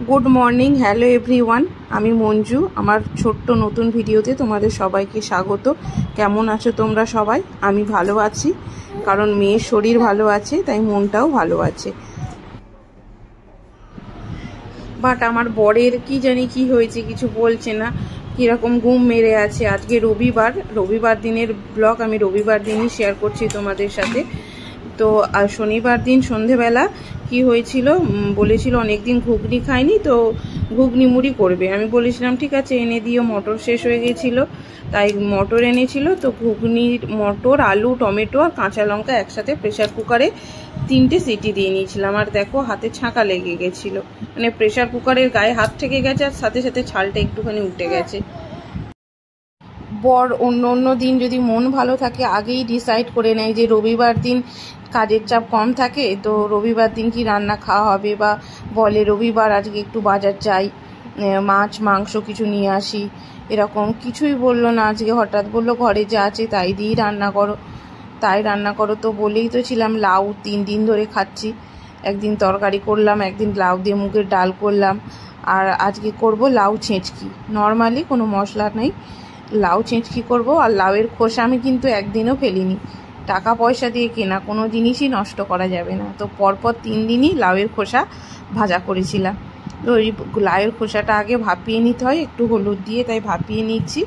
Good morning hello everyone आमी मंजू आमार छोट्ट नतून भिडियोते तोमादेर सबाइके स्वागत। केमन आछो तोमरा सबाई? आमी भालो आछि कारण मेयेर शरीर भालो आछे ताई मनटाओ भालो आछे। बाट आमार बरेर कि जानि कि हयेछे किछु बोलछे ना, किरकम घुम मेरे आछे। आजके रविवार दिनेर ब्लग आमी रविवार दिनई शेयर करछि तोमादेर साथे। तो शनिवार दिन सन्ध्येबेला कि हयेछिलो बोलेछिलो अनेक दिन घुगनी खाइनी तो घुगनी मुड़ी करबे। आमी बोलेछिलाम ठीक आछे एने दिओ, मटर शेष हये गेछिलो ताई मटर এনেছিল। तो घुगनी मटर आलू टमेटो और काँचा लंका एकसाथे प्रेसार कुकारे 3টে সিটি দিয়ে নিয়েছিলাম। আর দেখো হাতে ছাঁকা লেগে গেছিলো, মানে প্রেসার কুকারের গায়ে হাত ঠেকে গেছে আর সাথে সাথে ছালটা একটুখানি উঠে গেছে। বর অন্য দিন যদি মন ভালো থাকে আগেই ডিসাইড করে নেয় যে রবিবার দিন কাজের চাপ কম থাকে তো রবিবার দিন কি রান্না খাওয়া হবে, বা বলে রবিবার আজকে একটু বাজার যাই, মাছ মাংস কিছু নিয়ে আসি, এরকম কিছুই বললো না। আজকে হঠাৎ বললো ঘরে যা আছে তাই দিয়েই রান্না করো, তাই রান্না করো। তো বলেই তো ছিলাম লাউ 3 দিন ধরে খাচ্ছি, একদিন তরকারি করলাম, একদিন লাউ দিয়ে মুগের ডাল করলাম, আর আজকে করব লাউ ছেঁচকি। নর্মালি কোনো মশলা নেই, লাউ ছেঁচকি করব। আর লাউয়ের খোসা আমি কিন্তু একদিনও ফেলিনি, টাকা পয়সা দিয়ে কেনা কোনো জিনিসই নষ্ট করা যাবে না। তো পরপর 3 দিনই লাউয়ের খোসা ভাজা করেছিলাম। তো ওই লাউয়ের খোসাটা আগে ভাপিয়ে নিতে হয় একটু হলুদ দিয়ে, তাই ভাপিয়ে নিচ্ছি।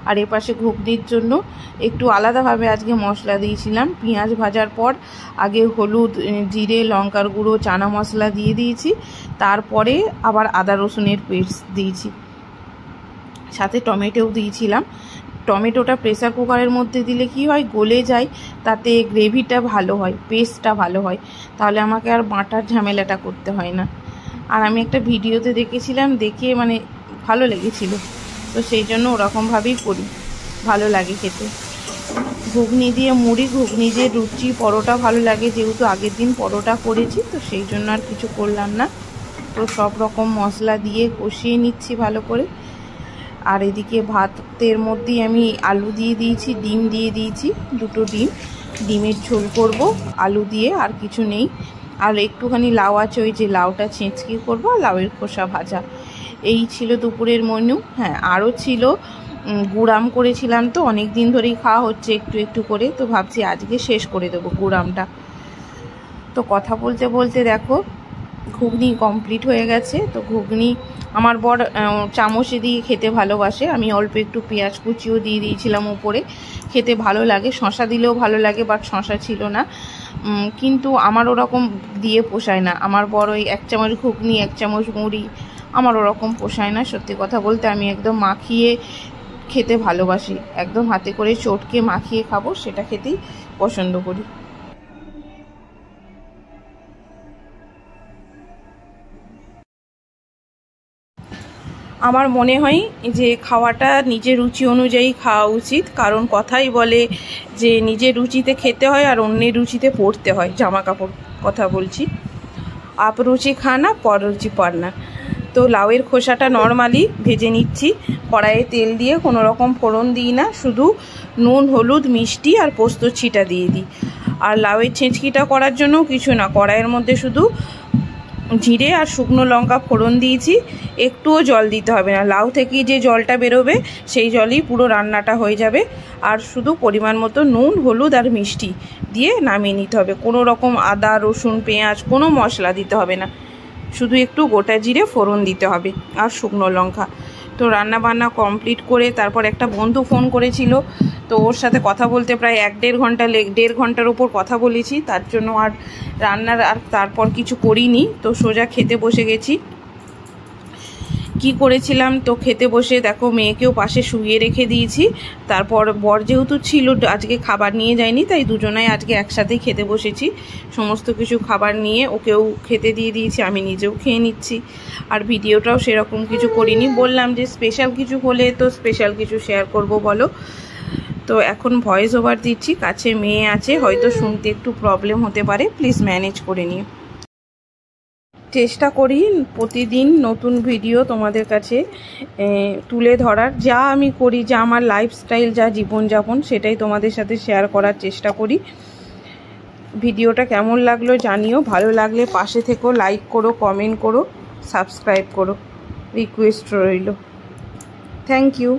আর এপাশে ঘুগনির জন্য একটু আলাদাভাবে আজকে মশলা দিয়েছিলাম। পেঁয়াজ ভাজার পর আগে হলুদ জিরে লঙ্কার গুঁড়ো চানা মশলা দিয়ে দিয়েছি, তারপরে আবার আদা রসুনের পেস্ট দিয়েছি, সাথে টমেটোও দিয়েছিলাম। টমেটোটা প্রেসার কুকারের মধ্যে দিলে কি হয় গলে যায়, তাতে গ্রেভিটা ভালো হয়, পেস্টটা ভালো হয়, তাহলে আমাকে আর বাটার ঝামেলাটা করতে হয় না। আর আমি একটা ভিডিওতে দেখেছিলাম, দেখে মানে ভালো লেগেছিল, তো সেই জন্য ওরকমভাবেই করি, ভালো লাগে খেতে। ঘুগনি দিয়ে মুড়ি, ঘুগনি দিয়ে লুচি পরোটা ভালো লাগে, যেহেতু আগের দিন পরোটা করেছি তো সেই জন্য আর কিছু করলাম না। তো সব রকম মশলা দিয়ে কষিয়ে নিচ্ছি ভালো করে। আর এদিকে ভাতের মধ্যেই আমি আলু দিয়ে দিয়েছি, ডিম দিয়ে দিয়েছি, 2টো ডিমের ঝোল করব আলু দিয়ে, আর কিছু নেই। আর একটুখানি লাউ আছে, ওই যে লাউটা ছেঁচকি করব, লাউয়ের খোসা ভাজা। এই ছিল দুপুরের মেনু। হ্যাঁ, আরও ছিল গুড়াম করেছিলাম, তো অনেক দিন ধরেই খাওয়া হচ্ছে একটু একটু করে, তো ভাবছি আজকে শেষ করে দেবো গুড়ামটা। তো কথা বলতে বলতে দেখো ঘুগনি কমপ্লিট হয়ে গেছে। তো ঘুগনি আমার বর চামচে দিয়ে খেতে ভালোবাসে, আমি অল্প একটু পেঁয়াজ কুচিও দিয়ে দিয়েছিলাম উপরে, খেতে ভালো লাগে। শশা দিলেও ভালো লাগে, বাট শশা ছিল না, কিন্তু আমার ওরকম দিয়ে পোষায় না। আমার বর ওই 1 চামচ ঘুগনি 1 চামচ মুড়ি, আমার ওরকম পোষায় না। সত্যি কথা বলতে আমি একদম মাখিয়ে খেতে ভালোবাসি, একদম হাতে করে চটকে মাখিয়ে খাবো, সেটা খেতেই পছন্দ করি। আমার মনে হয় যে খাওয়াটা নিজের রুচি অনুযায়ী খাওয়া উচিত, কারণ কথাই বলে যে নিজের রুচিতে খেতে হয় আর অন্যের রুচিতে পড়তে হয়। জামা কাপড় কথা বলছি, আপ রুচি খানা পর রুচি পারনা। তো লাউয়ের খোসাটা নর্মালি ভেজে নিচ্ছি কড়াইয়ে তেল দিয়ে, কোনো রকম ফোড়ন দিই না, শুধু নুন হলুদ মিষ্টি আর পোস্ত ছিটা দিয়ে দিই। আর লাউয়ের ছেঁচকিটা করার জন্য কিছু না, কড়াইয়ের মধ্যে শুধু জিরে আর শুকনো লঙ্কা ফোড়ন দিয়েছি, একটুও জল দিতে হবে না। লাউ থেকে যে জলটা বেরোবে সেই জলেই পুরো রান্নাটা হয়ে যাবে। আর শুধু পরিমাণ মতো নুন হলুদ আর মিষ্টি দিয়ে নামিয়ে নিতে হবে। কোনো রকম আদা রসুন পেঁয়াজ কোনো মশলা দিতে হবে না, শুধু একটু গোটা জিরে ফোড়ন দিতে হবে আর শুকনো লঙ্কা। তো রান্না বান্না কমপ্লিট করে তারপর একটা বন্ধু ফোন করেছিল, তো ওর সাথে কথা বলতে প্রায় 1-1.5 ঘন্টার উপর কথা বলেছি, তার জন্য আর রান্নার আর তারপর কিছু করিনি। তো সোজা খেতে বসে গেছি। কি করেছিলাম, তো খেতে বসে দেখো মেয়েকেও পাশে শুইয়ে রেখে দিয়েছি। তারপর বর যেহেতু ছিল আজকে খাবার নিয়ে যায়নি, তাই দুজনাই আজকে একসাথেই খেতে বসেছি। সমস্ত কিছু খাবার নিয়ে ওকেও খেতে দিয়ে দিয়েছি, আমি নিজেও খেয়ে নিচ্ছি। আর ভিডিওটাও সেরকম কিছু করিনি, বললাম যে স্পেশাল কিছু হলে তো স্পেশাল কিছু শেয়ার করব বলো। তো এখন ভয়েস ওভার দিচ্ছি, কাছে মেয়ে আছে, হয়তো শুনতে একটু প্রবলেম হতে পারে, প্লিজ ম্যানেজ করে নিও। চেষ্টা করি প্রতিদিন নতুন ভিডিও তোমাদের কাছে তুলে ধরার, যা আমি করি, যা আমার লাইফস্টাইল, যা জীবনযাপন, সেটাই তোমাদের সাথে শেয়ার করার চেষ্টা করি। ভিডিওটা কেমন লাগলো জানিও, ভালো লাগলে পাশে থেকো, লাইক করো, কমেন্ট করো। সাবস্ক্রাইব করো, রিকোয়েস্ট রইল। Thank you.